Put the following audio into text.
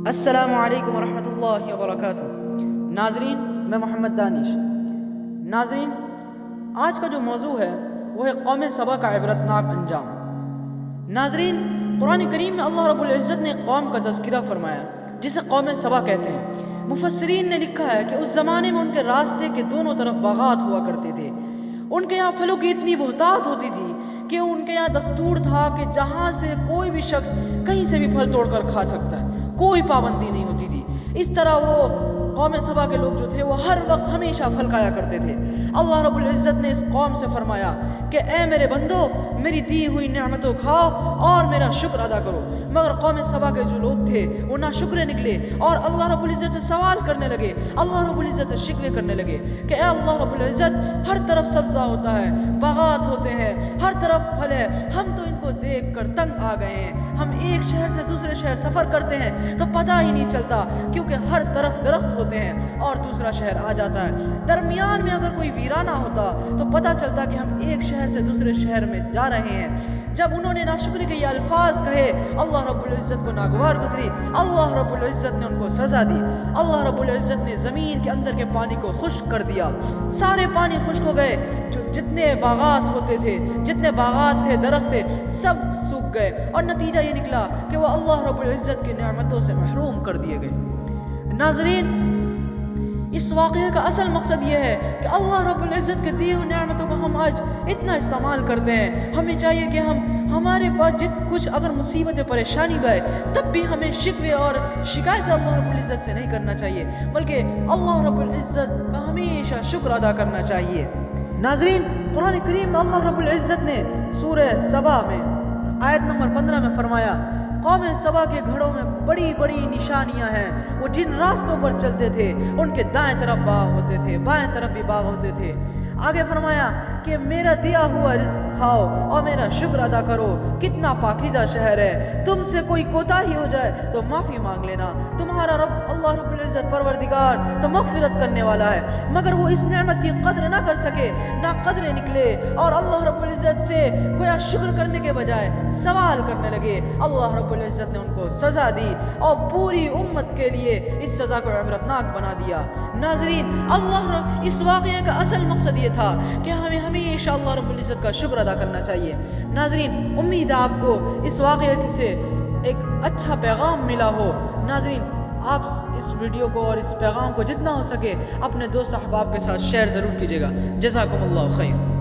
السلام علیکم ورحمۃ اللہ وبرکاتہ۔ ناظرین، میں محمد دانش۔ ناظرین، آج کا جو موضوع ہے وہ ہے قوم سبا کا عبرتناک انجام۔ ناظرین، قرآن کریم میں اللہ رب العزت نے ایک قوم کا تذکرہ فرمایا جسے قوم سبا کہتے ہیں۔ مفسرین نے لکھا ہے کہ اس زمانے میں ان کے راستے کے دونوں طرف باغات ہوا کرتے تھے۔ ان کے یہاں پھلوں کی اتنی بہتات ہوتی تھی کہ ان کے یہاں دستور تھا کہ جہاں سے کوئی بھی شخص کہیں سے بھی پھل توڑ کر کھا سکتا ہے، کوئی پابندی نہیں ہوتی تھی۔ اس طرح وہ قوم سبا کے لوگ جو تھے وہ ہر وقت ہمیشہ پھل کھایا کرتے تھے۔ اللہ رب العزت نے اس قوم سے فرمایا کہ اے میرے بندو، میری دی ہوئی نعمتوں کھاؤ اور میرا شکر ادا کرو۔ مگر قوم سبا کے جو لوگ تھے وہ ناشکرے نکلے اور اللہ رب العزت سے سوال کرنے لگے، اللہ رب العزت سے شکوے کرنے لگے کہ اے اللہ رب العزت، ہر طرف سبزہ ہوتا ہے، باغات ہوتے ہیں، ہر طرف پھل ہے، ہم تو ان کو دیکھ کر تنگ آ گئے ہیں۔ ہم ایک شہر سے دوسرے شہر سفر کرتے ہیں تو پتہ ہی نہیں چلتا، کیونکہ ہر طرف درخت ہوتے ہیں اور دوسرا شہر آ جاتا ہے۔ درمیان میں اگر کوئی ویرانہ ہوتا تو پتہ چلتا کہ ہم ایک شہر سے دوسرے شہر میں جا رہے ہیں۔ جب انہوں نے ناشکری کے یہ الفاظ کہے، اللہ رب العزت کو ناگوار گزری، اللہ رب العزت نے ان کو سزا دی۔ اللہ رب العزت نے زمین کے اندر کے پانی کو خشک کر دیا، سارے پانی خشک ہو گئے، جتنے باغات ہوتے تھے، جتنے باغات تھے، درخت تھے، سب سوکھ گئے، اور نتیجہ یہ نکلا کہ وہ اللہ رب العزت کی نعمتوں سے محروم کر دیے گئے۔ ناظرین، اس واقعے کا اصل مقصد یہ ہے کہ اللہ رب العزت کے دیے ہوئے نعمتوں کو ہم آج اتنا استعمال کرتے ہیں۔ ہمیں چاہیے کہ ہمارے پاس کچھ اگر مصیبت پریشانی بھائے تب بھی ہمیں شکوے اور شکایت اللہ رب العزت سے نہیں کرنا چاہیے، بلکہ اللہ رب العزت کا ہمیشہ شکر ادا کرنا چاہیے۔ ناظرین، قرآن کریم میں اللہ رب العزت نے سورہ سبا میں آیت نمبر 15 میں فرمایا، قوم سبا کے گھروں میں بڑی بڑی نشانیاں ہیں، وہ جن راستوں پر چلتے تھے ان کے دائیں طرف باغ ہوتے تھے، بائیں طرف بھی باغ ہوتے تھے۔ آگے فرمایا کہ میرا دیا ہوا رزق کھاؤ اور میرا شکر ادا کرو، کتنا پاکیزہ شہر ہے۔ تم سے کوئی کوتاہی ہو جائے تو معافی مانگ لینا، تمہارا رب اللہ رب العزت پروردگار تو مغفرت کرنے والا ہے۔ مگر وہ اس نعمت کی قدر نہ کر سکے، نہ قدرے نکلے، اور اللہ رب العزت سے گویا شکر کرنے کے بجائے سوال کرنے لگے۔ اللہ رب العزت نے ان کو سزا دی اور پوری امت کے لیے اس سزا کو عبرتناک بنا دیا۔ ناظرین، اس واقعے کا اصل مقصد یہ تھا کہ ہمیں ہمیشہ اللہ رب العزت کا شکر ادا کرنا چاہیے۔ ناظرین، امید ہے آپ کو اس واقعے سے ایک اچھا پیغام ملا ہو۔ ناظرین، آپ اس ویڈیو کو اور اس پیغام کو جتنا ہو سکے اپنے دوست احباب کے ساتھ شیئر ضرور کیجیے گا۔ جزاکم اللہ خیر۔